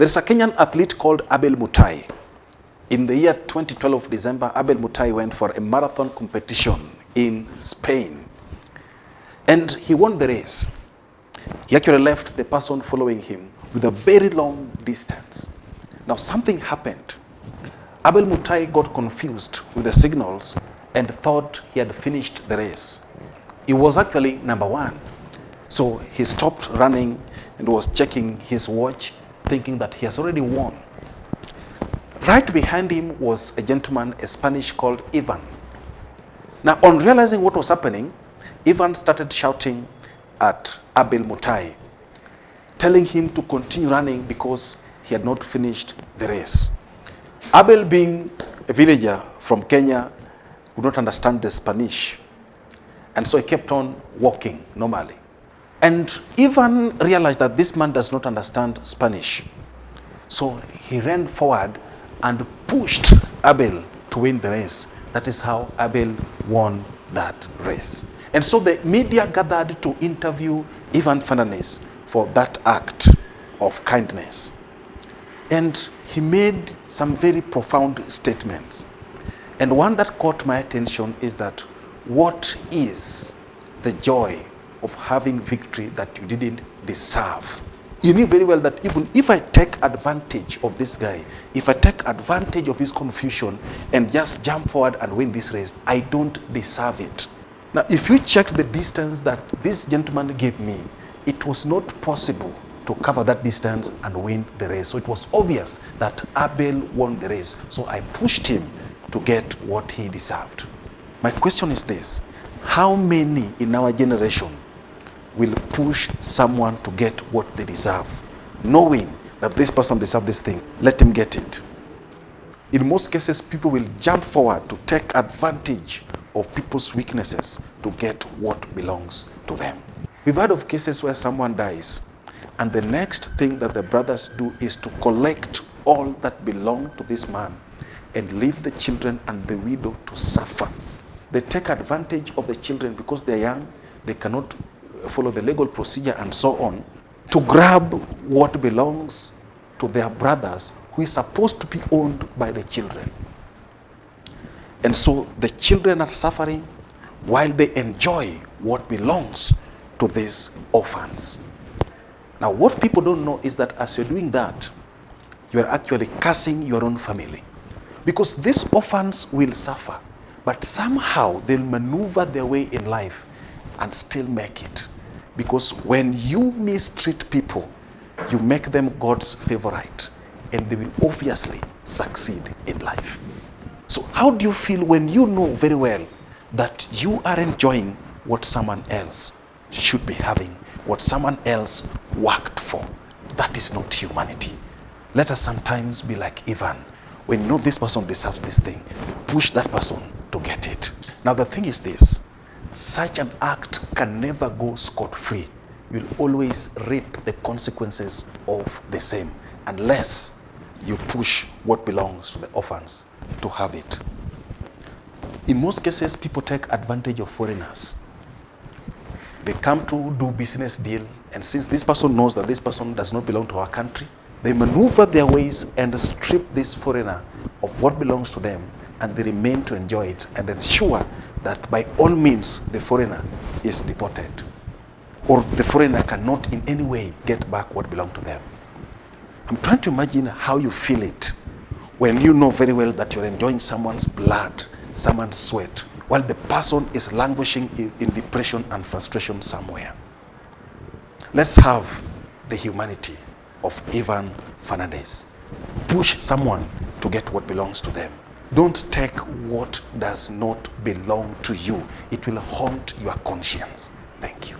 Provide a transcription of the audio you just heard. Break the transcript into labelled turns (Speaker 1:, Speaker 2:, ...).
Speaker 1: There's a Kenyan athlete called Abel Mutai. In the year 2012 December, Abel Mutai went for a marathon competition in Spain. And he won the race. He actually left the person following him with a very long distance. Now something happened. Abel Mutai got confused with the signals and thought he had finished the race. He was actually number one. So he stopped running and was checking his watch, thinking that he has already won. Right behind him was a gentleman, a Spanish called Ivan. Now, on realizing what was happening, Ivan started shouting at Abel Mutai, telling him to continue running because he had not finished the race. Abel, being a villager from Kenya, would not understand the Spanish, and so he kept on walking normally. And Ivan realized that this man does not understand Spanish. So he ran forward and pushed Abel to win the race. That is how Abel won that race. And so the media gathered to interview Ivan Fernandez for that act of kindness. And he made some very profound statements. And one that caught my attention is that what is the joy of having victory that you didn't deserve? You knew very well that even if I take advantage of this guy, if I take advantage of his confusion and just jump forward and win this race, I don't deserve it. Now, if you check the distance that this gentleman gave me, it was not possible to cover that distance and win the race. So it was obvious that Abel won the race. So I pushed him to get what he deserved. My question is this: how many in our generation will push someone to get what they deserve, knowing that this person deserves this thing? Let him get it. In most cases, people will jump forward to take advantage of people's weaknesses to get what belongs to them. We've heard of cases where someone dies, and the next thing that the brothers do is to collect all that belonged to this man and leave the children and the widow to suffer. They take advantage of the children because they're young, they cannot follow the legal procedure and so on, to grab what belongs to their brothers who is supposed to be owned by the children. And so the children are suffering while they enjoy what belongs to these orphans. Now, what people don't know is that as you're doing that, you're actually cursing your own family. Because these orphans will suffer, but somehow they'll maneuver their way in life and still make it. Because when you mistreat people, you make them God's favorite, and they will obviously succeed in life. So how do you feel when you know very well that you are enjoying what someone else should be having, what someone else worked for? That is not humanity. Let us sometimes be like Ivan. When you know this person deserves this thing, push that person to get it. Now the thing is this: such an act can never go scot-free. You'll always reap the consequences of the same, unless you push what belongs to the orphans to have it. In most cases, people take advantage of foreigners. They come to do business deal, and since this person knows that this person does not belong to our country, they maneuver their ways and strip this foreigner of what belongs to them, and they remain to enjoy it and ensure that by all means the foreigner is deported, or the foreigner cannot in any way get back what belongs to them. I'm trying to imagine how you feel it when you know very well that you're enjoying someone's blood, someone's sweat, while the person is languishing in depression and frustration somewhere. Let's have the humanity of Ivan Fernandez. Push someone to get what belongs to them. Don't take what does not belong to you. It will haunt your conscience. Thank you.